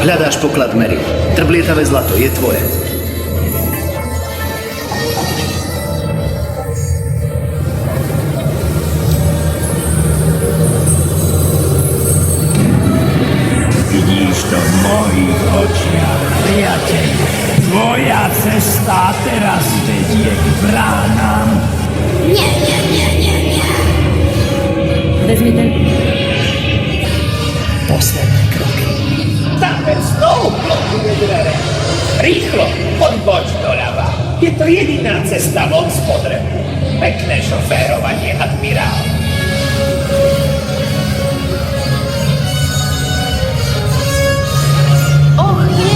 Hľadáš poklad Mary. Trblietavé zlato je tvoje. Vidíš to v mojich očiach, priateľ. Tvoja cesta teraz vedie k bránám. Nie. Vezmi ten. Posledné kroky. Tamten znovu blokuje dvere. Rýchlo, odboč doľava. Je to jediná cesta von z podrebu. Pekné šoférovanie, admirál. Och nie.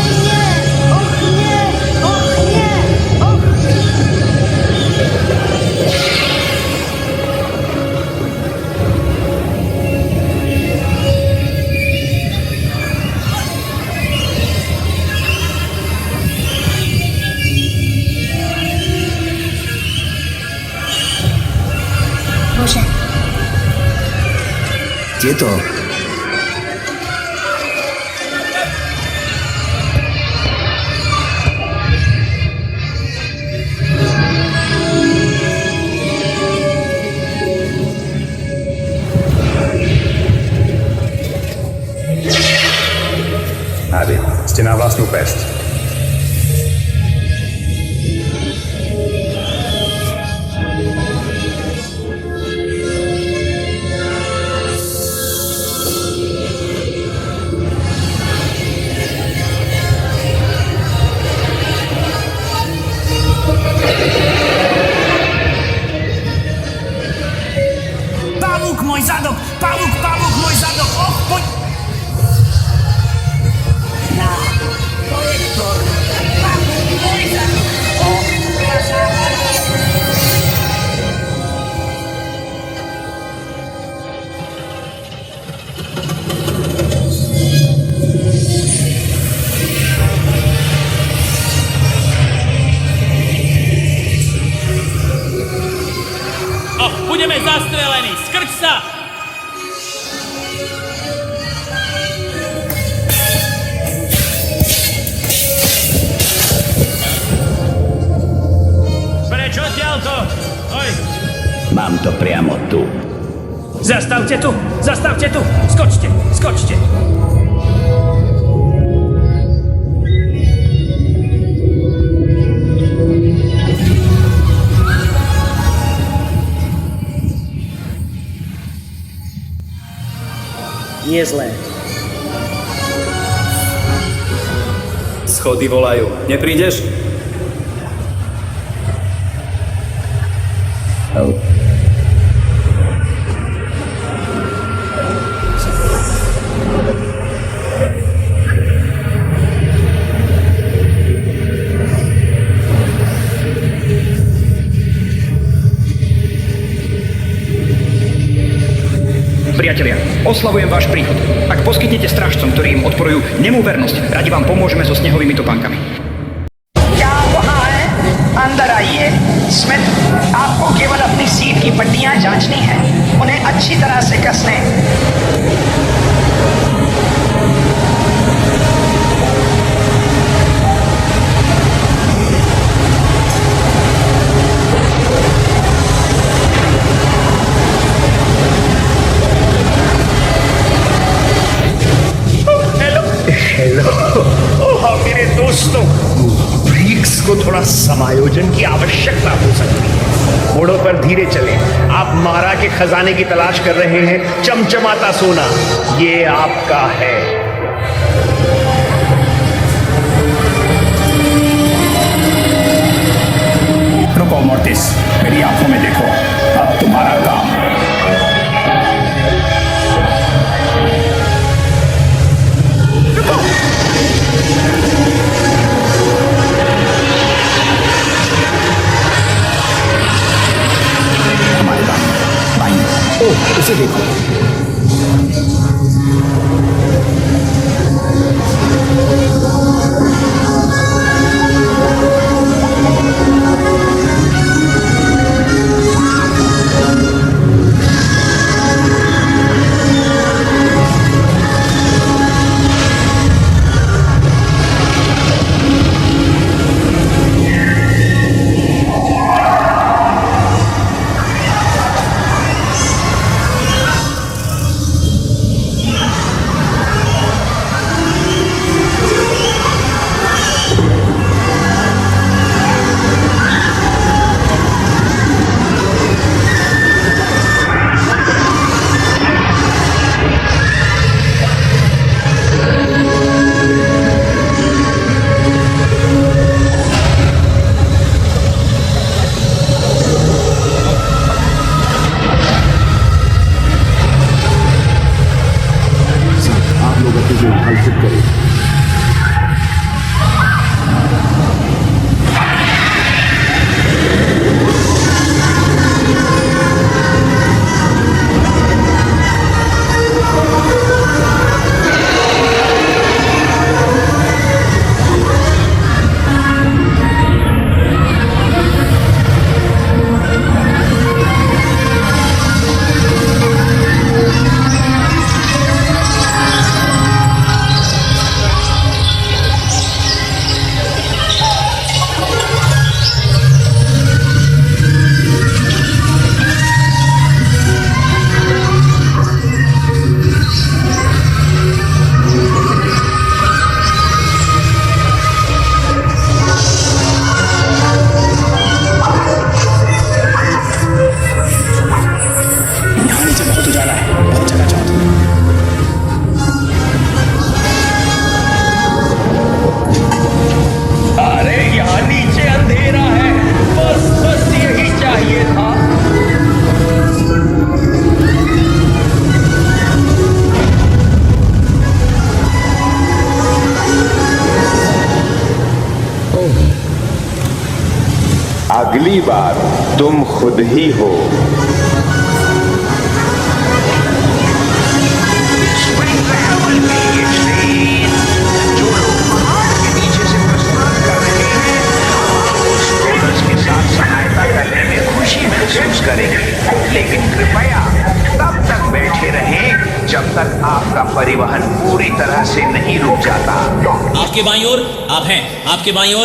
Bože. Tieto. Abby, ste na vlastnú pesť. Pavúk, môj zadok! Pavúk, môj zadok! Och, poď! Na projektor! Pavúk, môj zadok! Och, budeme zastrelení! Skrč sa! Preč odtiaľto? Oj! Mám to priamo tu. Zastavte tu! Skočte! Nie zlé. Schody volajú. Neprídeš? Priatelia, oslavujem váš príchod. Ak poskytnete strážcom, ktorí im odporujú nemú vernosť, radi vám pomôžeme so snehovými topánkami. क्या वहाँ है? अंदर आइए। स्मिथ, आपको केवल अपनी सीट की पट्टियां जांचनी है। उन्हें अच्छी तरह से कस लें। मेरे दोस्तों, ब्रिक्स को थोड़ा समायोजन की आवश्यकता हो सकती है। मोड़ों पर धीरे चलें। आप मारा के खजाने की तलाश कर रहे हैं। चमचमाता सोना, ये आपका है। रुको मोर्टिस, मेरी आंखों में देखो। अब तुम्हारा काम। हमारे काम बाई। ओह, उसे देखो। अगली बार तुम खुद ही हो। स्प्रिंग ट्रैवल के लिए ट्रेन जो लोग पहाड़ के नीचे से प्रस्थान कर रहे हैं एक्सप्लोरर्स के साथ सहायता करने में खुशी महसूस करेंगे, लेकिन कृपया तब तक बैठे रहें जब तक आपका परिवहन पूरी तरह से नहीं रुक जाता। आपके बाईं ओर आप हैं, आपके बाईं ओर